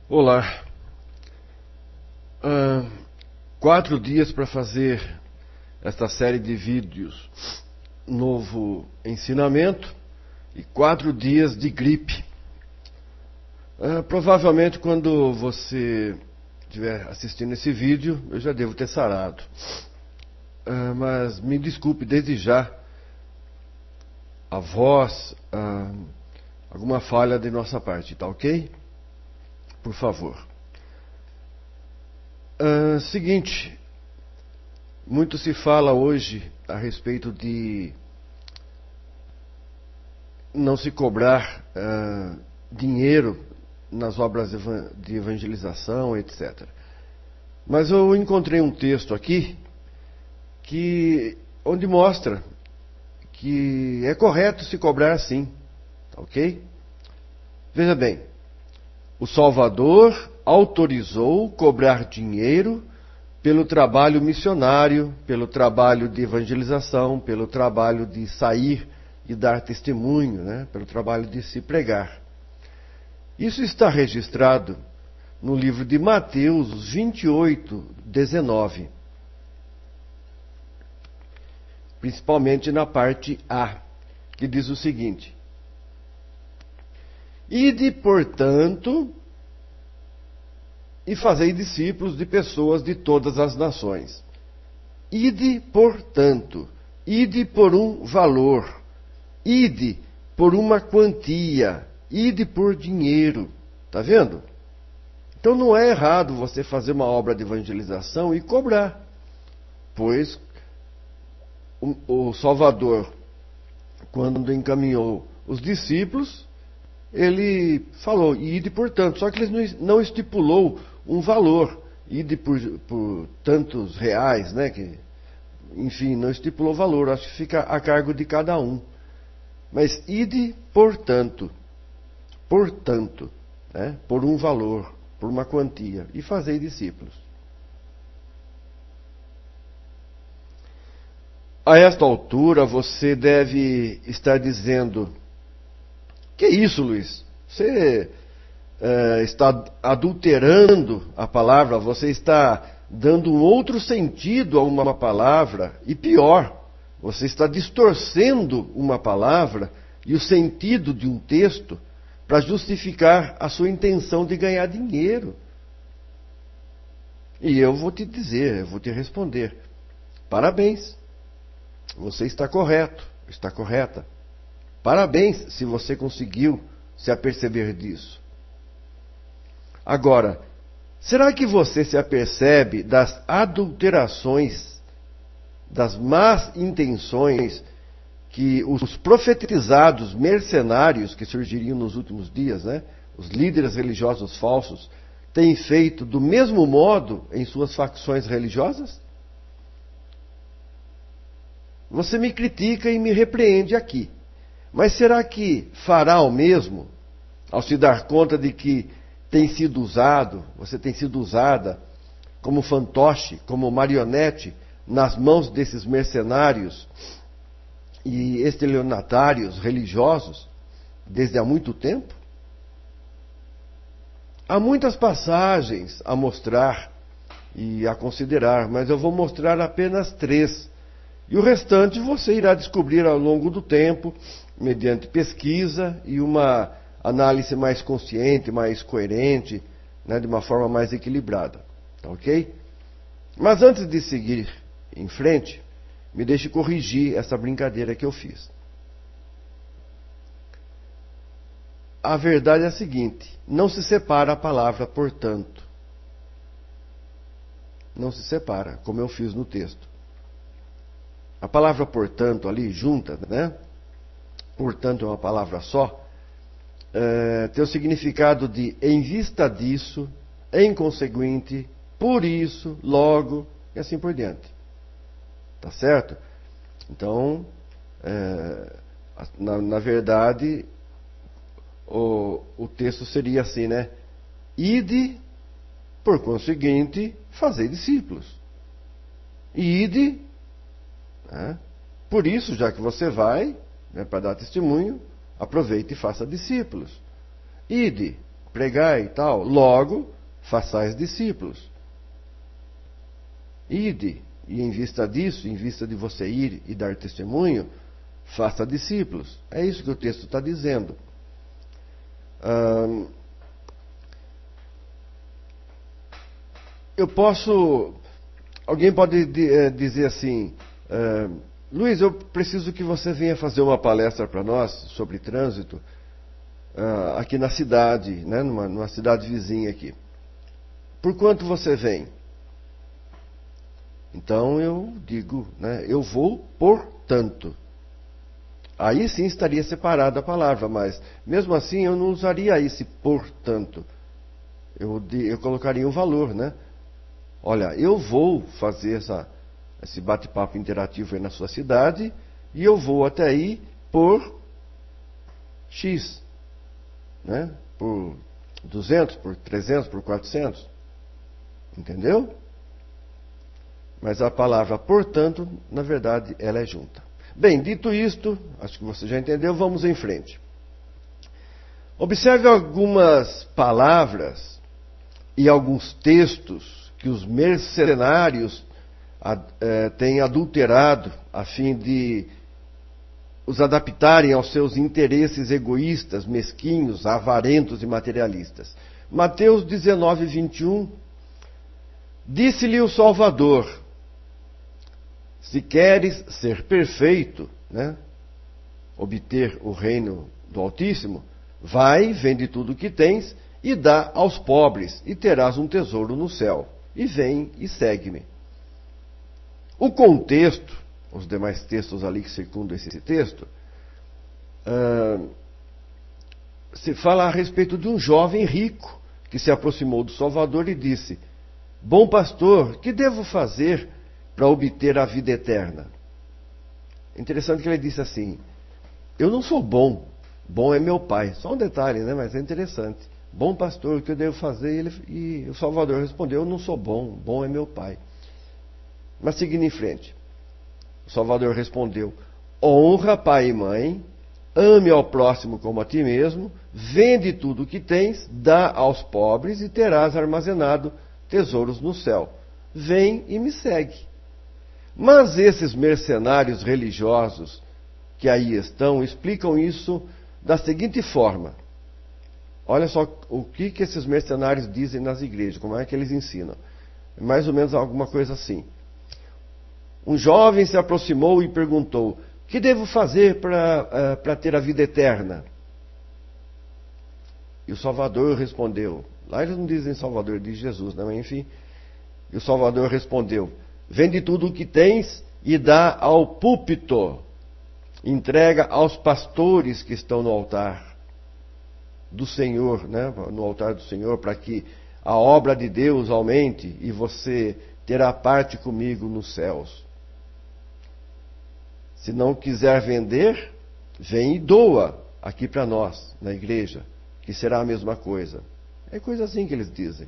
Olá. 4 dias para fazer esta série de vídeos, novo ensinamento, e 4 dias de gripe. Provavelmente quando você estiver assistindo esse vídeo, eu já devo ter sarado. Mas me desculpe desde já a voz, alguma falha de nossa parte, tá ok? Por favor. Seguinte, muito se fala hoje a respeito de não se cobrar dinheiro nas obras de evangelização, etc. Mas eu encontrei um texto aqui onde mostra que é correto se cobrar sim, ok? Veja bem, o Salvador autorizou cobrar dinheiro pelo trabalho missionário, pelo trabalho de evangelização, pelo trabalho de sair e dar testemunho, né? Pelo trabalho de se pregar. Isso está registrado no livro de Mateus 28, 19. Principalmente na parte A, que diz o seguinte: Ide, portanto, e fazei discípulos de pessoas de todas as nações. Ide, portanto, ide por um valor, ide por uma quantia, ide por dinheiro. Está vendo? Então não é errado você fazer uma obra de evangelização e cobrar, pois o Salvador, quando encaminhou os discípulos, ele falou, ide portanto, só que ele não estipulou um valor, ide por tantos reais, né? Enfim, não estipulou valor, acho que fica a cargo de cada um. Mas ide portanto, né? Por um valor, por uma quantia, e fazei discípulos. A esta altura você deve estar dizendo: que isso, Luiz? Você está adulterando a palavra, você está dando um outro sentido a uma palavra, e pior, você está distorcendo uma palavra e o sentido de um texto para justificar a sua intenção de ganhar dinheiro. E eu vou te dizer, eu vou te responder: parabéns, você está correto, está correta. Parabéns se você conseguiu se aperceber disso. Agora, será que você se apercebe das adulterações, das más intenções que os profetizados mercenários que surgiriam nos últimos dias, né? Os líderes religiosos falsos, têm feito do mesmo modo em suas facções religiosas? Você me critica e me repreende aqui. Mas será que fará o mesmo ao se dar conta de que tem sido usado, você tem sido usada como fantoche, como marionete nas mãos desses mercenários e estelionatários religiosos desde há muito tempo? Há muitas passagens a mostrar e a considerar, mas eu vou mostrar apenas 3. E o restante você irá descobrir ao longo do tempo, mediante pesquisa e uma análise mais consciente, mais coerente, né, de uma forma mais equilibrada. Tá ok? Mas antes de seguir em frente, me deixe corrigir essa brincadeira que eu fiz. A verdade é a seguinte: não se separa a palavra portanto. Não se separa, como eu fiz no texto. A palavra portanto ali junta, né? Portanto é uma palavra só, tem o significado de em vista disso, em conseguinte, por isso, logo, e assim por diante. Tá certo? Então, na verdade, o texto seria assim, né? Ide, por conseguinte, fazei discípulos. Ide, né? Por isso, já que você vai, né, para dar testemunho, aproveite e faça discípulos. Ide, pregai e tal. Logo, façais discípulos. Ide, e em vista disso, em vista de você ir e dar testemunho, faça discípulos. É isso que o texto está dizendo. Alguém pode dizer assim, Luiz, eu preciso que você venha fazer uma palestra para nós sobre trânsito aqui na cidade, né, numa cidade vizinha aqui. Por quanto você vem? Então eu digo, né, eu vou por tanto. Aí sim estaria separada a palavra, mas mesmo assim eu não usaria esse por tanto. Eu colocaria um valor, né? Olha, eu vou fazer esse bate-papo interativo aí na sua cidade e eu vou até aí por X, né? Por 200, por 300, por 400. Entendeu? Mas a palavra portanto, na verdade, ela é junta. Bem, dito isto, acho que você já entendeu, vamos em frente. Observe algumas palavras e alguns textos que os mercenários têm adulterado a fim de os adaptarem aos seus interesses egoístas, mesquinhos, avarentos e materialistas. Mateus 19, 21. Disse-lhe o Salvador: se queres ser perfeito, né, obter o reino do Altíssimo, vai, vende tudo o que tens e dá aos pobres, e terás um tesouro no céu. E vem e segue-me. O contexto, os demais textos ali que circundam esse texto, se fala a respeito de um jovem rico que se aproximou do Salvador e disse: bom pastor, que devo fazer para obter a vida eterna? Interessante que ele disse assim: eu não sou bom, bom é meu pai. Só um detalhe, né? Mas é interessante. Bom pastor, o que eu devo fazer? E o Salvador respondeu: eu não sou bom, bom é meu pai. Mas seguindo em frente, o Salvador respondeu: honra pai e mãe, ame ao próximo como a ti mesmo, vende tudo o que tens, dá aos pobres e terás armazenado tesouros no céu. Vem e me segue. Mas esses mercenários religiosos que aí estão explicam isso da seguinte forma. Olha só o que esses mercenários dizem nas igrejas, como é que eles ensinam. É mais ou menos alguma coisa assim. Um jovem se aproximou e perguntou: que devo fazer para ter a vida eterna? E o Salvador respondeu, lá eles não dizem Salvador, diz Jesus, né? Mas enfim. E o Salvador respondeu: vende tudo o que tens e dá ao púlpito, entrega aos pastores que estão no altar do Senhor, né? No altar do Senhor, para que a obra de Deus aumente e você terá parte comigo nos céus. Se não quiser vender, vem e doa aqui para nós, na igreja, que será a mesma coisa. É coisa assim que eles dizem.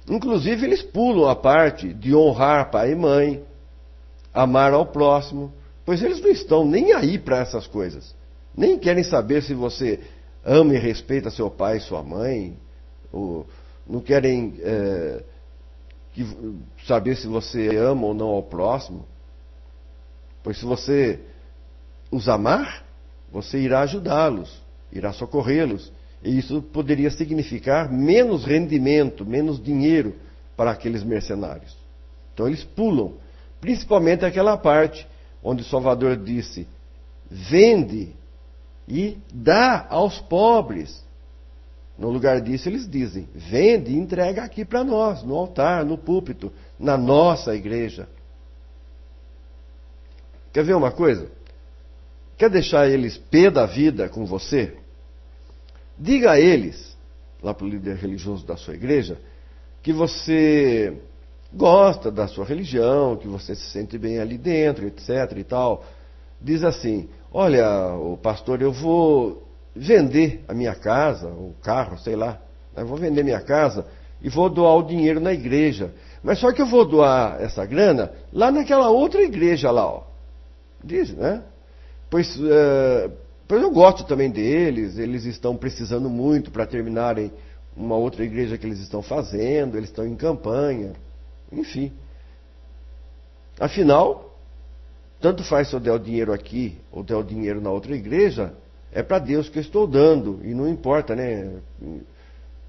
Inclusive, eles pulam a parte de honrar pai e mãe, amar ao próximo, pois eles não estão nem aí para essas coisas. Nem querem saber se você ama e respeita seu pai e sua mãe, ou não querem saber se você ama ou não ao próximo. Pois se você os amar, você irá ajudá-los, irá socorrê-los. E isso poderia significar menos rendimento, menos dinheiro para aqueles mercenários. Então eles pulam, principalmente aquela parte onde o Salvador disse: vende e dá aos pobres. No lugar disso eles dizem: vende e entrega aqui para nós, no altar, no púlpito, na nossa igreja. Quer ver uma coisa? Quer deixar eles pé da vida com você? Diga a eles, lá para o líder religioso da sua igreja, que você gosta da sua religião, que você se sente bem ali dentro, etc. e tal. Diz assim: olha, o pastor, eu vou vender a minha casa, o carro, sei lá. Eu vou vender minha casa e vou doar o dinheiro na igreja. Mas só que eu vou doar essa grana lá naquela outra igreja lá, ó. Diz, né? Pois Pois eu gosto também deles, eles estão precisando muito para terminarem uma outra igreja que eles estão fazendo, eles estão em campanha, enfim. Afinal, tanto faz se eu der o dinheiro aqui ou der o dinheiro na outra igreja, é para Deus que eu estou dando, e não importa, né,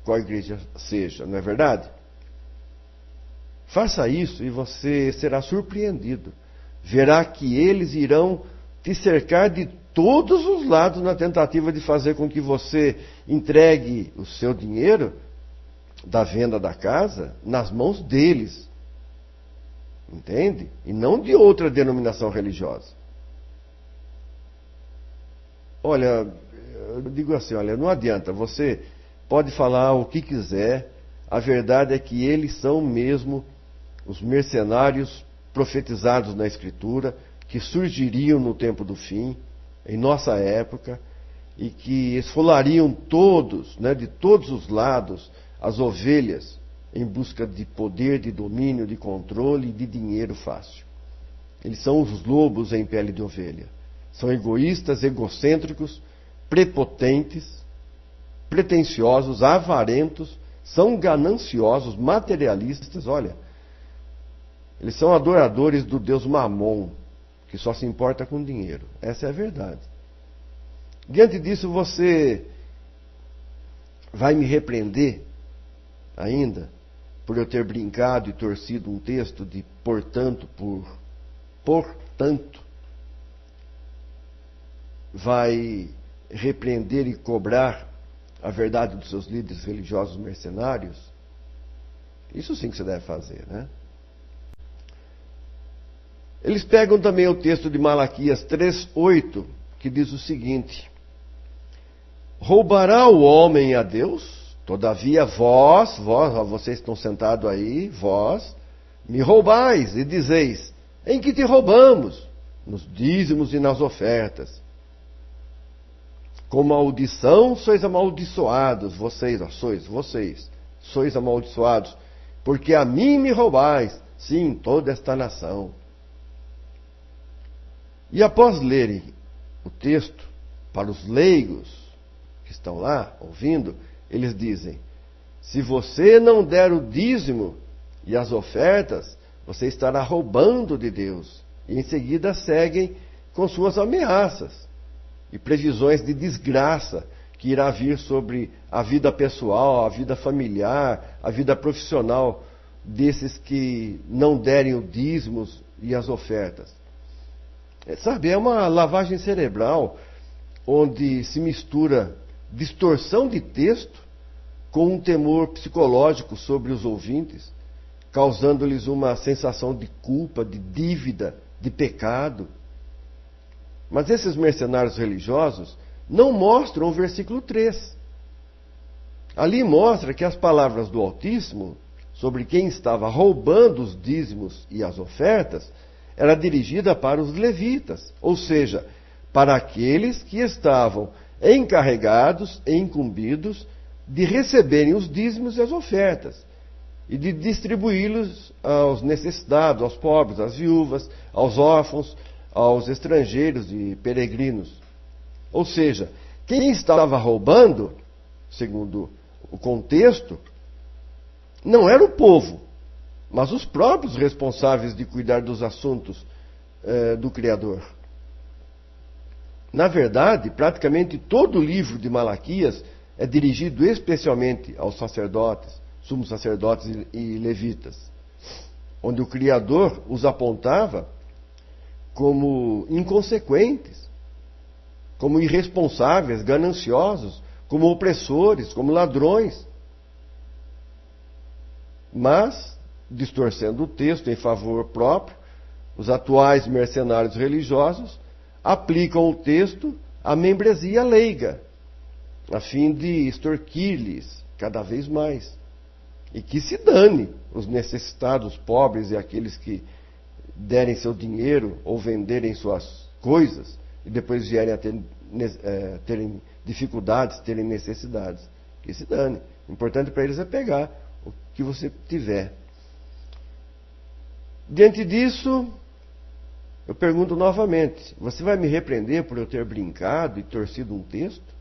qual igreja seja, não é verdade? Faça isso e você será surpreendido. Verá que eles irão te cercar de todos os lados na tentativa de fazer com que você entregue o seu dinheiro da venda da casa nas mãos deles. Entende? E não de outra denominação religiosa. Olha, eu digo assim, olha, não adianta, você pode falar o que quiser, a verdade é que eles são mesmo os mercenários profetizados na Escritura, que surgiriam no tempo do fim, em nossa época, e que esfolariam todos, né, de todos os lados, as ovelhas, em busca de poder, de domínio, de controle e de dinheiro fácil. Eles são os lobos em pele de ovelha. São egoístas, egocêntricos, prepotentes, pretensiosos, avarentos, são gananciosos, materialistas, olha. Eles são adoradores do Deus Mamon, que só se importa com dinheiro. Essa é a verdade. Diante disso, você vai me repreender ainda por eu ter brincado e torcido um texto de portanto por portanto. Vai repreender e cobrar a verdade dos seus líderes religiosos mercenários? Isso sim que você deve fazer, né? Eles pegam também o texto de Malaquias 3:8, que diz o seguinte: roubará o homem a Deus? Todavia vocês estão sentados aí, vós, me roubais e dizeis, em que te roubamos? Nos dízimos e nas ofertas. Com maldição sois amaldiçoados, vocês sois amaldiçoados, porque a mim me roubais, sim, toda esta nação. E após lerem o texto, para os leigos que estão lá ouvindo, eles dizem, se você não der o dízimo e as ofertas, você estará roubando de Deus. E em seguida seguem com suas ameaças e previsões de desgraça que irá vir sobre a vida pessoal, a vida familiar, a vida profissional desses que não derem o dízimos e as ofertas. Sabe, é uma lavagem cerebral onde se mistura distorção de texto com um temor psicológico sobre os ouvintes, causando-lhes uma sensação de culpa, de dívida, de pecado. Mas esses mercenários religiosos não mostram o versículo 3. Ali mostra que as palavras do Altíssimo sobre quem estava roubando os dízimos e as ofertas era dirigida para os levitas, ou seja, para aqueles que estavam encarregados e incumbidos de receberem os dízimos e as ofertas e de distribuí-los aos necessitados, aos pobres, às viúvas, aos órfãos, aos estrangeiros e peregrinos. Ou seja, quem estava roubando, segundo o contexto, não era o povo, mas os próprios responsáveis de cuidar dos assuntos do Criador. Na verdade, praticamente todo o livro de Malaquias é dirigido especialmente aos sacerdotes, sumos sacerdotes e levitas, onde o Criador os apontava como inconsequentes, como irresponsáveis, gananciosos, como opressores, como ladrões. Mas, distorcendo o texto em favor próprio, os atuais mercenários religiosos aplicam o texto à membresia leiga, a fim de extorquir-lhes cada vez mais. E que se dane os necessitados, pobres e aqueles que derem seu dinheiro ou venderem suas coisas e depois vierem a terem dificuldades, terem necessidades. Que se dane. O importante para eles é pegar o que você tiver. Diante disso, Eu pergunto novamente, você vai me repreender por eu ter brincado e torcido um texto?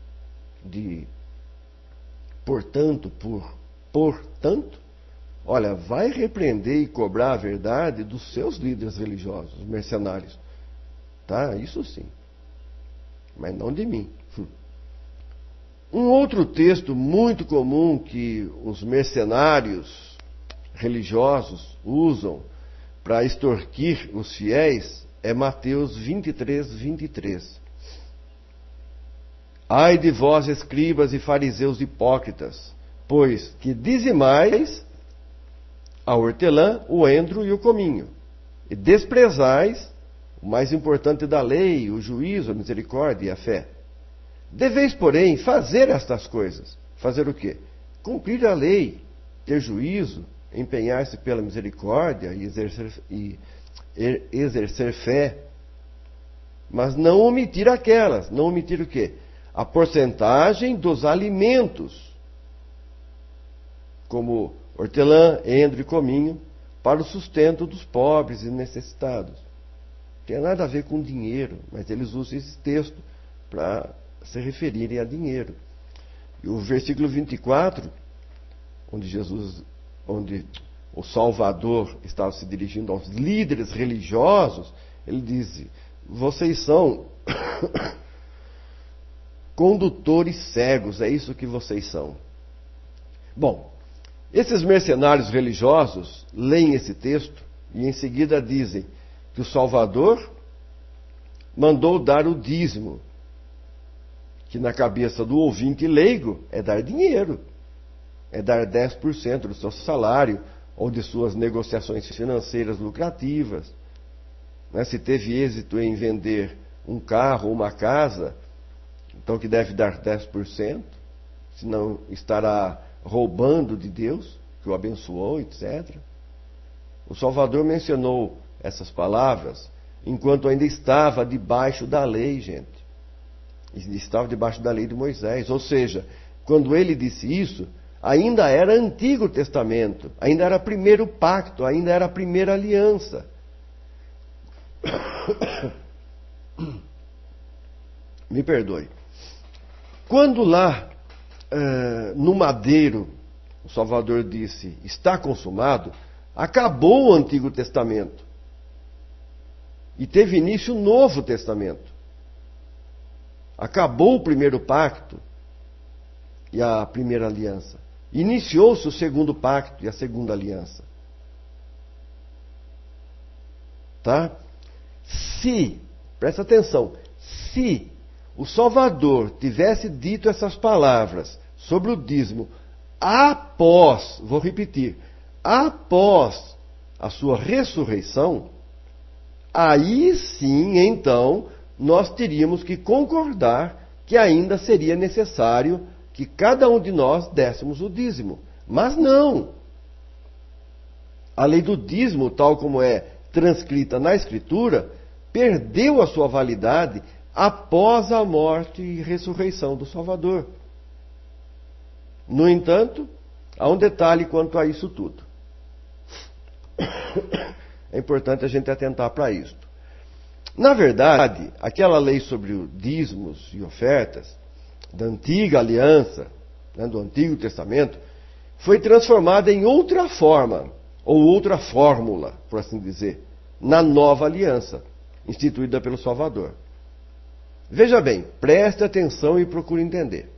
De portanto, portanto? Olha, vai repreender e cobrar a verdade dos seus líderes religiosos, os mercenários. Tá? Isso sim. Mas não de mim. Um outro texto muito comum que os mercenários religiosos usam para extorquir os fiéis é Mateus 23, 23. Ai de vós, escribas e fariseus hipócritas, pois que dizimais a hortelã, o endro e o cominho, e desprezais o mais importante da lei, o juízo, a misericórdia e a fé. Deveis, porém, fazer estas coisas. Fazer o quê? Cumprir a lei, ter juízo, empenhar-se pela misericórdia e exercer fé, mas não omitir aquelas. Não omitir o quê? A porcentagem dos alimentos, como hortelã, endro e cominho, para o sustento dos pobres e necessitados. Não tem nada a ver com dinheiro, mas eles usam esse texto para se referirem a dinheiro. E o versículo 24, onde o Salvador estava se dirigindo aos líderes religiosos, ele diz: vocês são condutores cegos, é isso que vocês são. Bom, esses mercenários religiosos leem esse texto e em seguida dizem que o Salvador mandou dar o dízimo, que na cabeça do ouvinte leigo é dar dinheiro, é dar 10% do seu salário ou de suas negociações financeiras lucrativas. Né? Se teve êxito em vender um carro ou uma casa, então que deve dar 10%, senão estará roubando de Deus, que o abençoou, etc. O Salvador mencionou essas palavras enquanto ainda estava debaixo da lei, gente. Estava debaixo da lei de Moisés. Ou seja, quando ele disse isso, ainda era Antigo Testamento, ainda era primeiro pacto, ainda era a primeira aliança. Me perdoe. Quando lá no madeiro o Salvador disse, está consumado, acabou o Antigo Testamento. E teve início o Novo Testamento. Acabou o primeiro pacto e a primeira aliança. Iniciou-se o segundo pacto e a segunda aliança. Tá? Presta atenção, se o Salvador tivesse dito essas palavras sobre o dízimo vou repetir, após a sua ressurreição, aí sim, então, nós teríamos que concordar que ainda seria necessário que cada um de nós dessemos o dízimo. Mas não. A lei do dízimo, tal como é transcrita na Escritura, perdeu a sua validade após a morte e ressurreição do Salvador. No entanto, há um detalhe quanto a isso tudo. É importante a gente atentar para isso. Na verdade, aquela lei sobre os dízimos e ofertas da antiga aliança, né, do Antigo Testamento, foi transformada em outra forma, ou outra fórmula, por assim dizer, na nova aliança, instituída pelo Salvador. Veja bem, preste atenção e procure entender.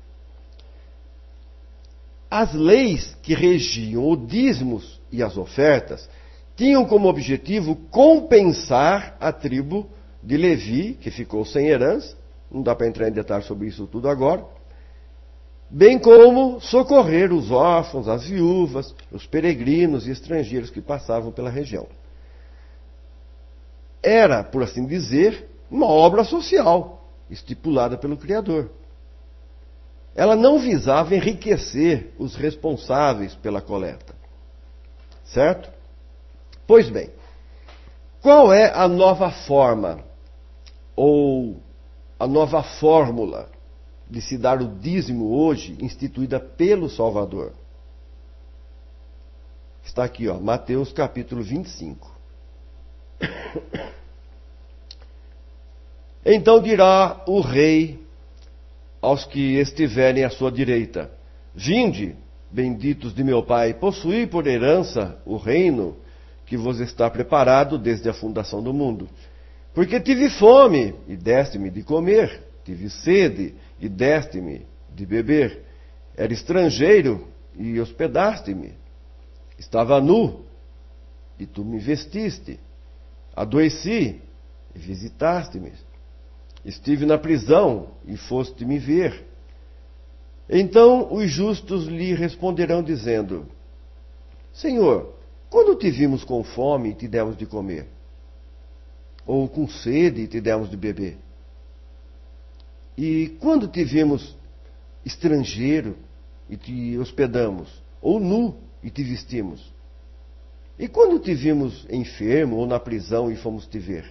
As leis que regiam os dízimos e as ofertas tinham como objetivo compensar a tribo de Levi, que ficou sem herança, não dá para entrar em detalhes sobre isso tudo agora, bem como socorrer os órfãos, as viúvas, os peregrinos e estrangeiros que passavam pela região. Era, por assim dizer, uma obra social, estipulada pelo Criador. Ela não visava enriquecer os responsáveis pela coleta. Certo? Pois bem, qual é a nova forma ou a nova fórmula de se dar o dízimo hoje, instituída pelo Salvador? Está aqui, Mateus capítulo 25. Então dirá o rei aos que estiverem à sua direita: Vinde, benditos de meu Pai, possuí por herança o reino que vos está preparado desde a fundação do mundo. Porque tive fome, e deste-me de comer, tive sede, e deste-me de beber. Era estrangeiro, e hospedaste-me. Estava nu, e tu me vestiste. Adoeci, e visitaste-me. Estive na prisão, e foste me ver. Então os justos lhe responderão, dizendo: Senhor, quando te vimos com fome e te demos de comer? Ou com sede e te demos de beber? E quando te vimos estrangeiro e te hospedamos? Ou nu e te vestimos? E quando te vimos enfermo ou na prisão e fomos te ver?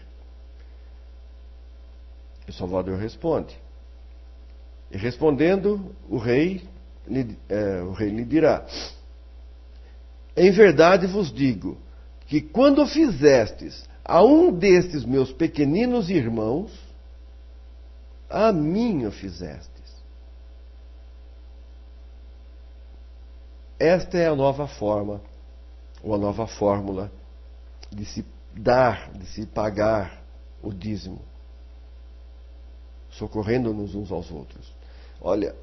O Salvador responde. E respondendo, o rei lhe dirá: Em verdade vos digo que quando fizestes a um destes meus pequeninos irmãos, a mim o fizestes. Esta é a nova forma, ou a nova fórmula de se dar, de se pagar o dízimo, socorrendo-nos uns aos outros. Olha,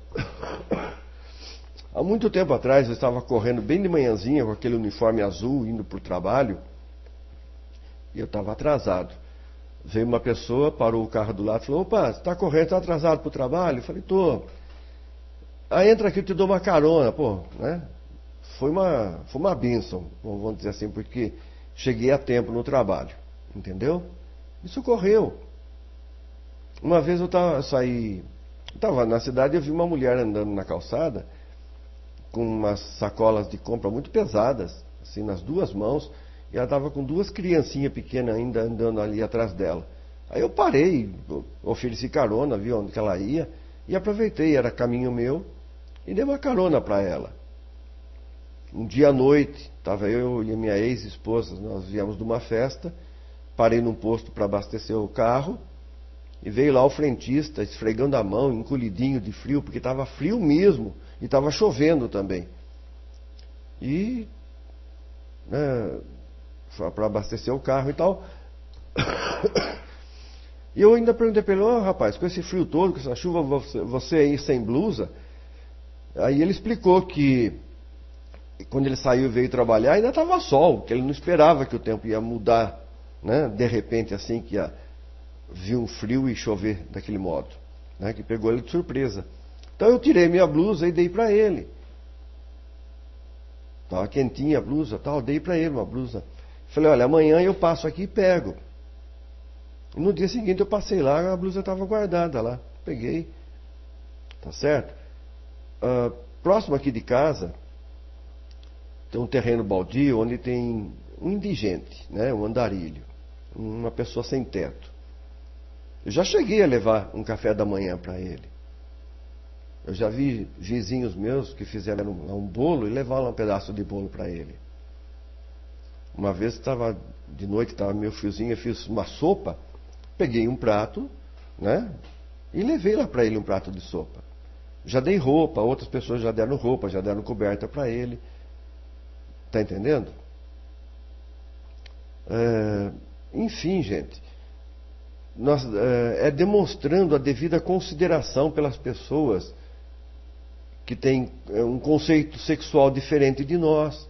há muito tempo atrás eu estava correndo bem de manhãzinha com aquele uniforme azul, indo para o trabalho, e eu estava atrasado. Veio uma pessoa, parou o carro do lado e falou: Opa, você está correndo, está atrasado para o trabalho? Eu falei: Tô. Aí entra aqui, eu te dou uma carona. Pô, né? Foi uma bênção, vamos dizer assim, porque cheguei a tempo no trabalho, entendeu? Isso correu. Uma vez eu estava na cidade e eu vi uma mulher andando na calçada com umas sacolas de compra muito pesadas, assim, nas duas mãos, e ela estava com duas criancinhas pequenas ainda andando ali atrás dela. Aí eu parei, ofereci carona, vi onde que ela ia, e aproveitei, era caminho meu, e dei uma carona para ela. Um dia à noite, estava eu e a minha ex-esposa, nós viemos de uma festa, parei num posto para abastecer o carro, e veio lá o frentista, esfregando a mão, encolhidinho de frio, porque estava frio mesmo, e estava chovendo também. E para abastecer o carro e tal. E eu ainda perguntei para ele: rapaz, com esse frio todo, com essa chuva, você aí sem blusa? Aí ele explicou que quando ele saiu e veio trabalhar, ainda estava sol, que ele não esperava que o tempo ia mudar, né? De repente, assim, que ia vir um frio e chover daquele modo, né? Que pegou ele de surpresa. Então eu tirei minha blusa e dei para ele. Estava quentinha a blusa, tal, dei para ele uma blusa. Falei: olha, amanhã eu passo aqui e pego. E no dia seguinte eu passei lá, a blusa estava guardada lá. Peguei. Tá certo? Próximo aqui de casa, tem um terreno baldio onde tem um indigente, né? Um andarilho. Uma pessoa sem teto. Eu já cheguei a levar um café da manhã para ele. Eu já vi vizinhos meus que fizeram um bolo e levaram um pedaço de bolo para ele. Uma vez estava de noite, estava meio friozinho, eu fiz uma sopa, peguei um prato, né? E levei lá para ele um prato de sopa. Já dei roupa, outras pessoas já deram roupa, já deram coberta para ele. Está entendendo? Enfim, gente, é demonstrando a devida consideração pelas pessoas que têm um conceito sexual diferente de nós,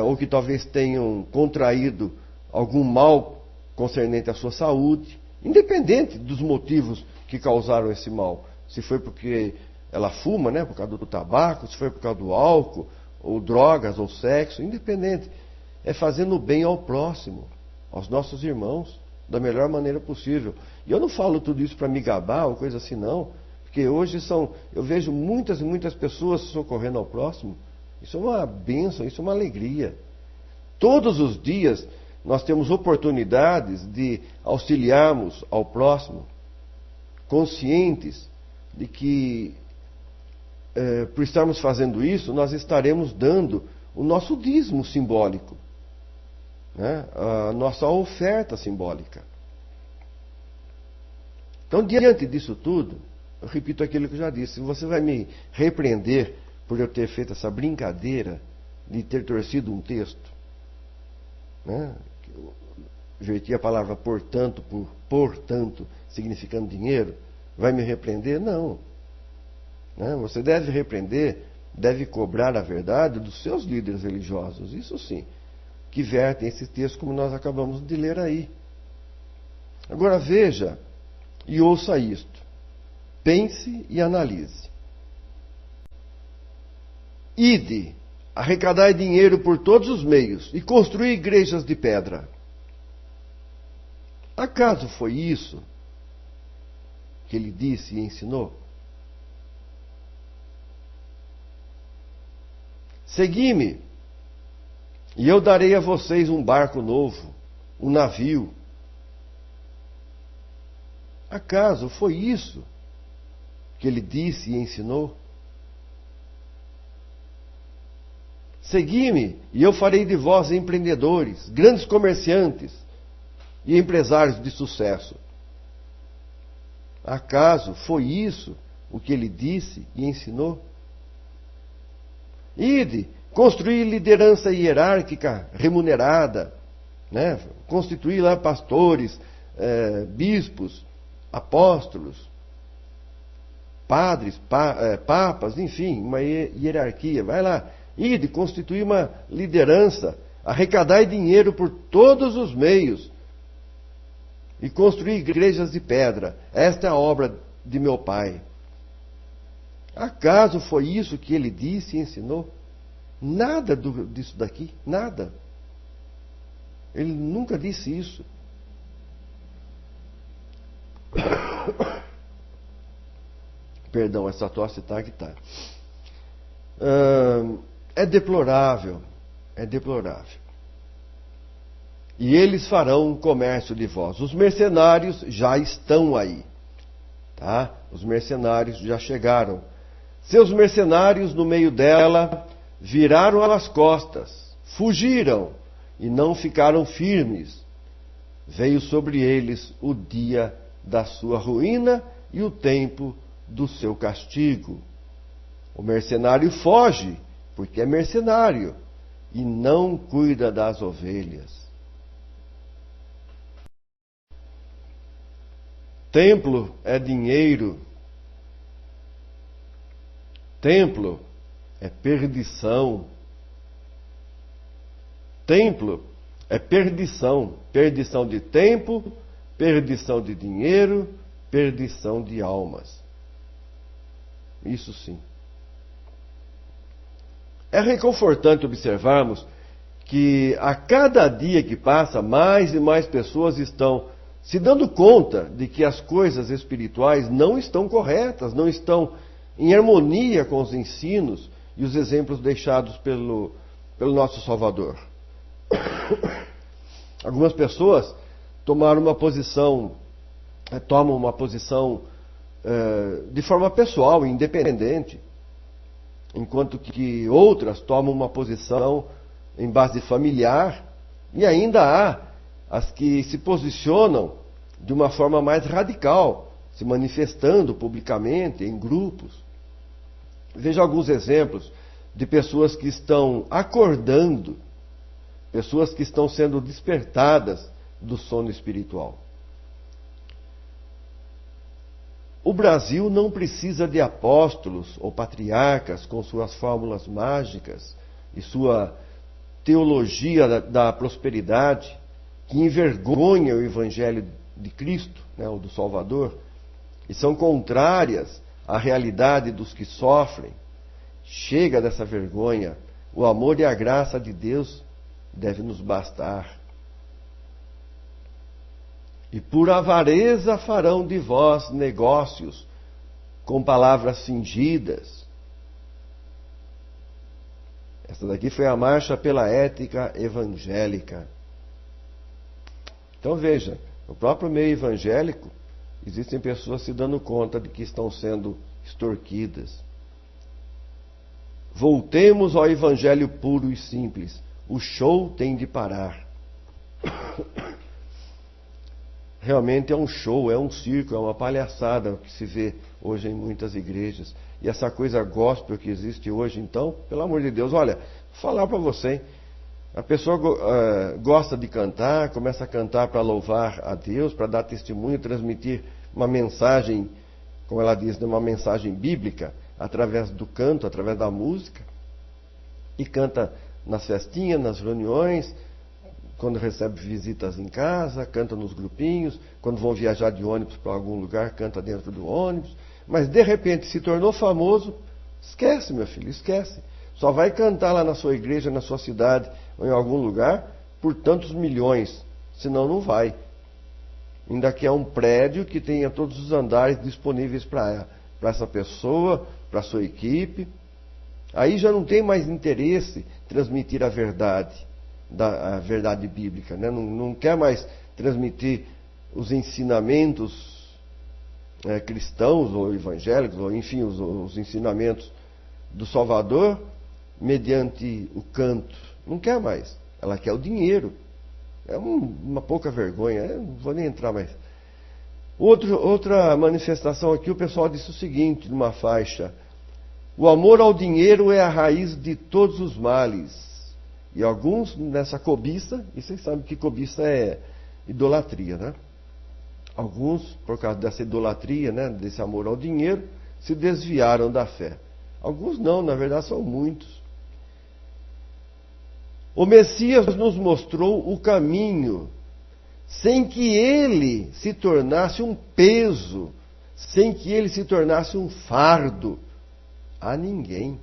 ou que talvez tenham contraído algum mal concernente à sua saúde, independente dos motivos que causaram esse mal. Se foi porque ela fuma, né, por causa do tabaco, se foi por causa do álcool, ou drogas, ou sexo, independente. É fazendo o bem ao próximo, aos nossos irmãos, da melhor maneira possível. E eu não falo tudo isso para me gabar ou coisa assim, não. Porque hoje eu vejo muitas e muitas pessoas socorrendo ao próximo. Isso é uma bênção, isso é uma alegria. Todos os dias nós temos oportunidades de auxiliarmos ao próximo, conscientes de que, por estarmos fazendo isso, nós estaremos dando o nosso dízimo simbólico, né? A nossa oferta simbólica. Então, diante disso tudo, eu repito aquilo que eu já disse: você vai me repreender por eu ter feito essa brincadeira de ter torcido um texto, né? Eu inverti a palavra portanto por portanto, significando dinheiro. Vai me repreender? Não. Né? Você deve repreender, deve cobrar a verdade dos seus líderes religiosos, isso sim, que vertem esse texto como nós acabamos de ler aí. Agora veja e ouça isto. Pense e analise. Ide, arrecadai dinheiro por todos os meios e construí igrejas de pedra. Acaso foi isso que ele disse e ensinou? Segui-me, e eu darei a vocês um barco novo, um navio. Acaso foi isso que ele disse e ensinou? Segui-me, e eu farei de vós empreendedores, grandes comerciantes e empresários de sucesso. Acaso foi isso o que ele disse e ensinou? Ide, construir liderança hierárquica remunerada, né? Constituir lá pastores, bispos, apóstolos, padres, papas, enfim, uma hierarquia. Vai lá, ide, constituir uma liderança, arrecadai dinheiro por todos os meios e construir igrejas de pedra. Esta é a obra de meu Pai. Acaso foi isso que ele disse e ensinou? Nada disso daqui, nada. Ele nunca disse isso. Perdão, essa tosse está que está. É deplorável, é deplorável. E eles farão comércio de vós. Os mercenários já estão aí, tá? Os mercenários já chegaram. Seus mercenários no meio dela viraram as costas, fugiram e não ficaram firmes. Veio sobre eles o dia da sua ruína e o tempo do seu castigo. O mercenário foge, porque é mercenário, e não cuida das ovelhas. Templo é dinheiro. Templo é perdição. Templo é perdição. Perdição de tempo, perdição de dinheiro, perdição de almas. Isso sim. É reconfortante observarmos que a cada dia que passa, mais e mais pessoas estão se dando conta de que as coisas espirituais não estão corretas, não estão em harmonia com os ensinos e os exemplos deixados pelo nosso Salvador. Algumas pessoas tomam uma posição de forma pessoal, independente, enquanto que outras tomam uma posição em base familiar, e ainda há as que se posicionam de uma forma mais radical, se manifestando publicamente em grupos. Veja alguns exemplos de pessoas que estão acordando, pessoas que estão sendo despertadas do sono espiritual. O Brasil não precisa de apóstolos ou patriarcas com suas fórmulas mágicas e sua teologia da prosperidade, que envergonha o Evangelho de Cristo, né, o do Salvador, e são contrárias à realidade dos que sofrem. Chega dessa vergonha. O amor e a graça de Deus devem nos bastar. E por avareza farão de vós negócios com palavras fingidas. Essa daqui foi a marcha pela ética evangélica. Então veja, no próprio meio evangélico, existem pessoas se dando conta de que estão sendo extorquidas. Voltemos ao evangelho puro e simples. O show tem de parar. realmente é um show, é um circo, é uma palhaçada que se vê hoje em muitas igrejas. E essa coisa gospel que existe hoje, então, pelo amor de Deus, olha, vou falar para você, hein? A pessoa gosta de cantar, começa a cantar para louvar a Deus, para dar testemunho, transmitir uma mensagem, como ela diz, uma mensagem bíblica, através do canto, através da música, e canta nas festinhas, nas reuniões, quando recebe visitas em casa, canta nos grupinhos, quando vão viajar de ônibus para algum lugar, canta dentro do ônibus, mas de repente se tornou famoso, esquece, meu filho, esquece. Só vai cantar lá na sua igreja, na sua cidade, ou em algum lugar, por tantos milhões, senão não vai. Ainda que é um prédio que tenha todos os andares disponíveis para essa pessoa, para a sua equipe. Aí já não tem mais interesse transmitir a verdade bíblica, né? Não quer mais transmitir os ensinamentos cristãos ou evangélicos, ou enfim, os ensinamentos do Salvador mediante o canto. Não quer mais. Ela quer o dinheiro. É uma pouca vergonha. Eu não vou nem entrar mais. Outra manifestação aqui, o pessoal disse o seguinte, numa faixa: o amor ao dinheiro é a raiz de todos os males. E alguns nessa cobiça, e vocês sabem que cobiça é idolatria, né? Alguns, por causa dessa idolatria, né, desse amor ao dinheiro, se desviaram da fé. Alguns não, na verdade são muitos. O Messias nos mostrou o caminho, sem que ele se tornasse um peso, sem que ele se tornasse um fardo a ninguém.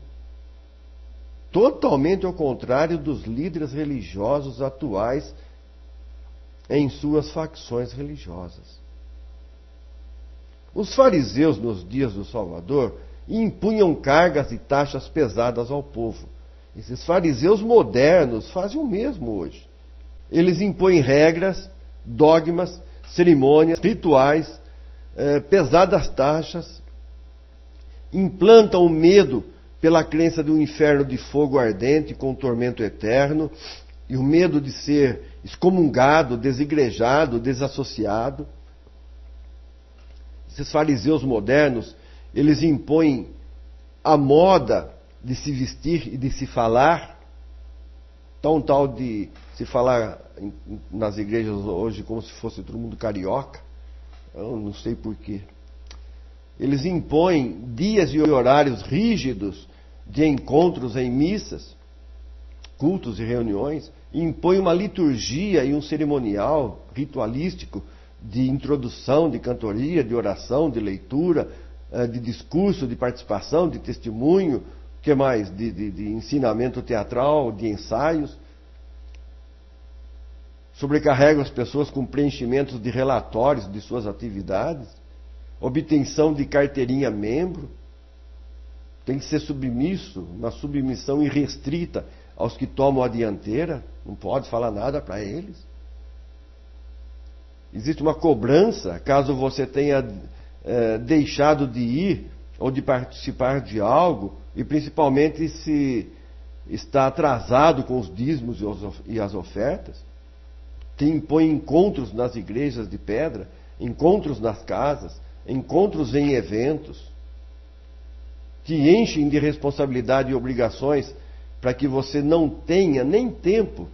Totalmente ao contrário dos líderes religiosos atuais em suas facções religiosas. Os fariseus, nos dias do Salvador, impunham cargas e taxas pesadas ao povo. Esses fariseus modernos fazem o mesmo hoje. Eles impõem regras, dogmas, cerimônias, rituais, pesadas taxas, implantam o medo pela crença de um inferno de fogo ardente com tormento eterno, e o medo de ser excomungado, desigrejado, desassociado. Esses fariseus modernos, eles impõem a moda de se vestir e de se falar, tal de se falar nas igrejas hoje como se fosse todo mundo carioca. Eu não sei porquê. Eles impõem dias e horários rígidos de encontros em missas, cultos e reuniões, e impõem uma liturgia e um cerimonial ritualístico de introdução, de cantoria, de oração, de leitura, de discurso, de participação, de testemunho, que mais? De ensinamento teatral, de ensaios. Sobrecarregam as pessoas com preenchimentos de relatórios de suas atividades, obtenção de carteirinha membro. Tem que ser submisso, uma submissão irrestrita aos que tomam a dianteira, não pode falar nada para eles. Existe uma cobrança, caso você tenha deixado de ir ou de participar de algo, e principalmente se está atrasado com os dízimos e as ofertas. Te impõe encontros nas igrejas de pedra, encontros nas casas, encontros em eventos. Te enchem de responsabilidade e obrigações para que você não tenha nem tempo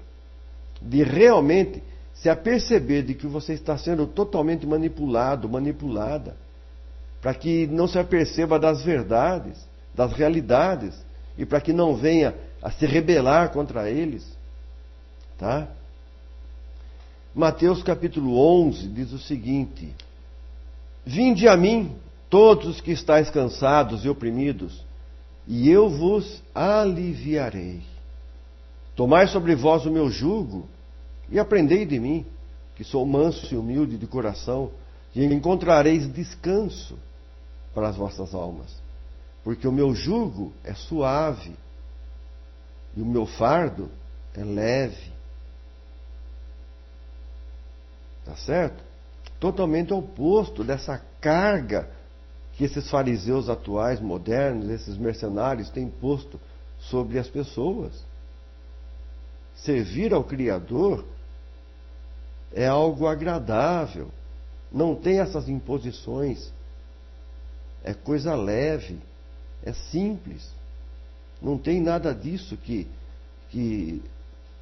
de realmente se aperceber de que você está sendo totalmente manipulado, manipulada, para que não se aperceba das verdades, das realidades, e para que não venha a se rebelar contra eles. Tá? Mateus capítulo 11 diz o seguinte: vinde a mim, todos os que estáis cansados e oprimidos, e eu vos aliviarei. Tomai sobre vós o meu jugo, e aprendei de mim, que sou manso e humilde de coração, e encontrareis descanso para as vossas almas. Porque o meu jugo é suave, e o meu fardo é leve. Tá certo? Totalmente oposto dessa carga que esses fariseus atuais, modernos, esses mercenários têm posto sobre as pessoas. Servir ao Criador é algo agradável, não tem essas imposições. É coisa leve, é simples. Não tem nada disso que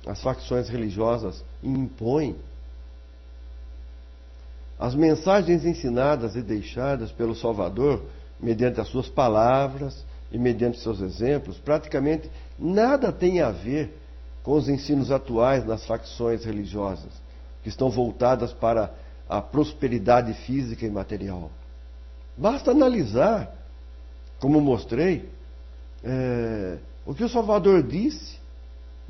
as facções religiosas impõem. As mensagens ensinadas e deixadas pelo Salvador, mediante as suas palavras e mediante seus exemplos, praticamente nada tem a ver com os ensinos atuais nas facções religiosas, que estão voltadas para a prosperidade física e material. Basta analisar, como mostrei, o que o Salvador disse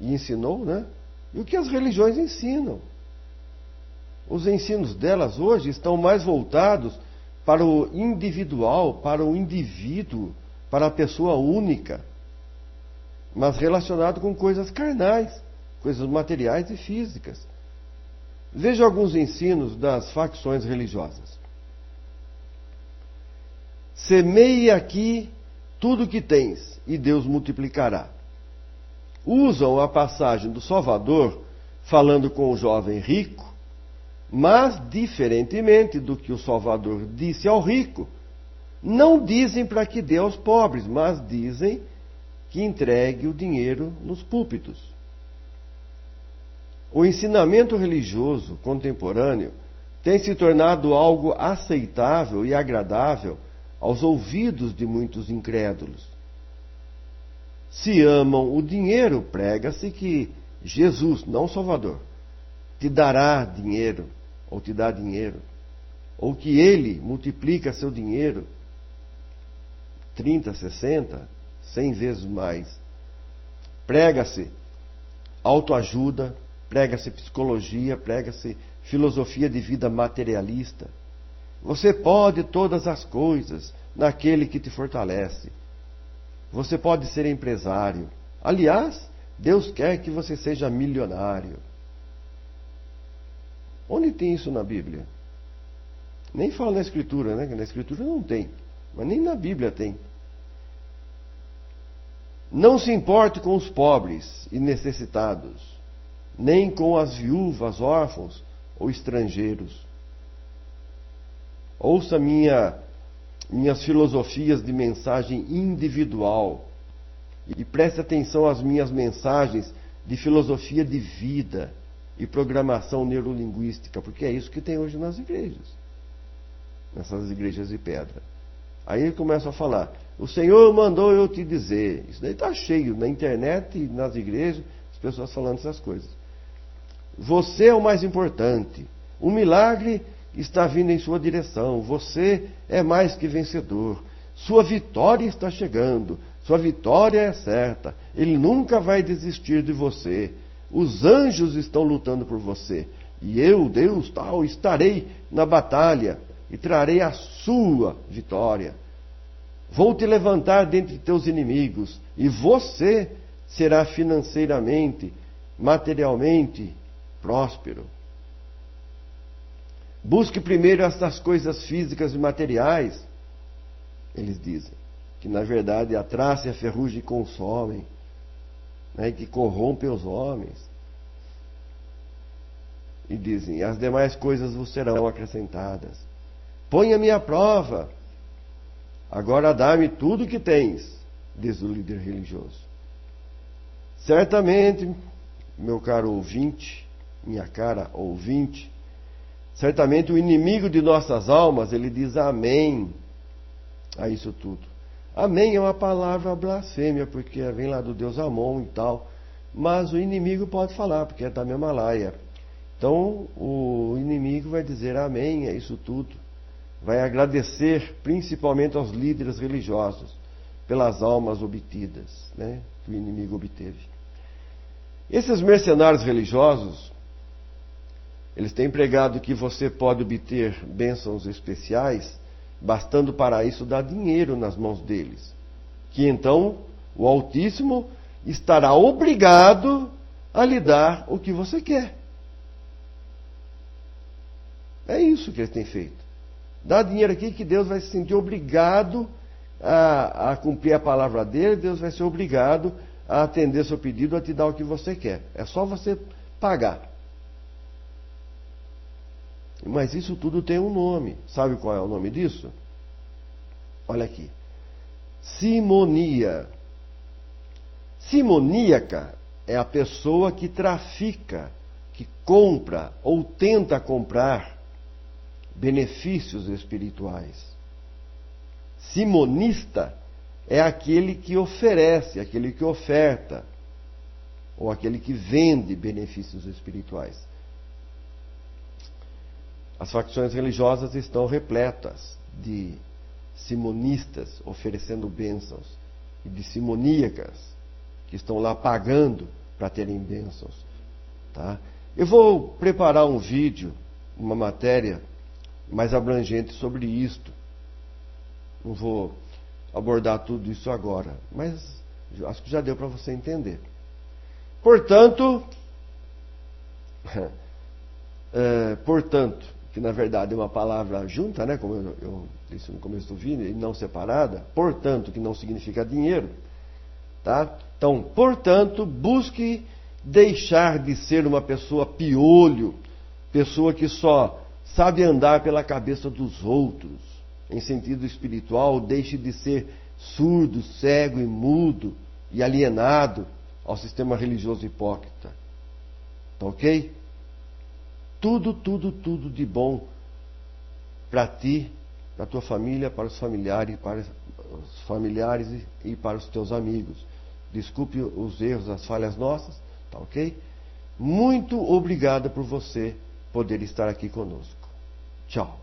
e ensinou, né? E o que as religiões ensinam. Os ensinos delas hoje estão mais voltados para o individual, para o indivíduo, para a pessoa única, mas relacionado com coisas carnais, coisas materiais e físicas. Veja alguns ensinos das facções religiosas. Semeie aqui tudo o que tens, e Deus multiplicará. Usam a passagem do Salvador falando com o jovem rico, mas, diferentemente do que o Salvador disse ao rico, não dizem para que dê aos pobres, mas dizem que entregue o dinheiro nos púlpitos. O ensinamento religioso contemporâneo tem se tornado algo aceitável e agradável aos ouvidos de muitos incrédulos. Se amam o dinheiro, prega-se que Jesus, não o Salvador, te dará dinheiro, ou te dá dinheiro, ou que Ele multiplica seu dinheiro 30, 60, 100 vezes mais. Prega-se autoajuda, prega-se psicologia, prega-se filosofia de vida materialista. Você pode todas as coisas naquele que te fortalece. Você pode ser empresário. Aliás, Deus quer que você seja milionário. Onde tem isso na Bíblia? Nem fala na Escritura, né? Na Escritura não tem, mas nem na Bíblia tem. Não se importe com os pobres e necessitados, nem com as viúvas, órfãos ou estrangeiros. Ouça minhas filosofias de mensagem individual e preste atenção às minhas mensagens de filosofia de vida e programação neurolinguística, porque é isso que tem hoje nas igrejas, nessas igrejas de pedra. Aí ele começa a falar, o Senhor mandou eu te dizer. Isso daí está cheio na internet e nas igrejas, as pessoas falando essas coisas. Você é o mais importante. O milagre está vindo em sua direção. Você é mais que vencedor. Sua vitória está chegando. Sua vitória é certa. Ele nunca vai desistir de você. Os anjos estão lutando por você. E eu, Deus, tal, estarei na batalha e trarei a sua vitória. Vou te levantar dentre teus inimigos e você será financeiramente, materialmente próspero. Busque primeiro estas coisas físicas e materiais, eles dizem, que na verdade a traça e a ferrugem consomem, né, que corrompem os homens. E dizem, as demais coisas vos serão acrescentadas. Ponha-me à prova. Agora dá-me tudo o que tens, diz o líder religioso. Certamente, meu caro ouvinte, minha cara ouvinte, certamente o inimigo de nossas almas, ele diz amém a isso tudo. Amém é uma palavra blasfêmia, porque vem lá do Deus Amon e tal, mas o inimigo pode falar, porque é da mesma laia. Então, o inimigo vai dizer amém a isso tudo. Vai agradecer principalmente aos líderes religiosos pelas almas obtidas, né, que o inimigo obteve. Esses mercenários religiosos, eles têm pregado que você pode obter bênçãos especiais, bastando para isso dar dinheiro nas mãos deles. Que então o Altíssimo estará obrigado a lhe dar o que você quer. É isso que eles têm feito. Dá dinheiro aqui que Deus vai se sentir obrigado a cumprir a palavra dele, Deus vai ser obrigado a atender seu pedido, a te dar o que você quer. É só você pagar. Mas isso tudo tem um nome. Sabe qual é o nome disso? Olha aqui. Simonia. Simoníaca é a pessoa que trafica, que compra ou tenta comprar benefícios espirituais. Simonista é aquele que oferece, aquele que oferta, ou aquele que vende benefícios espirituais. As facções religiosas estão repletas de simonistas oferecendo bênçãos e de simoníacas que estão lá pagando para terem bênçãos. Tá? Eu vou preparar um vídeo, uma matéria mais abrangente sobre isto. Não vou abordar tudo isso agora, mas acho que já deu para você entender. Portanto, que na verdade é uma palavra junta, né, como eu disse no começo do vídeo, e não separada, portanto, que não significa dinheiro, tá? Então, portanto, busque deixar de ser uma pessoa piolho, pessoa que só sabe andar pela cabeça dos outros, em sentido espiritual. Deixe de ser surdo, cego e mudo e alienado ao sistema religioso hipócrita. Tá ok? Tudo de bom para ti, para a tua família, para os familiares e para os teus amigos. Desculpe os erros, as falhas nossas, tá ok? Muito obrigado por você poder estar aqui conosco. Tchau.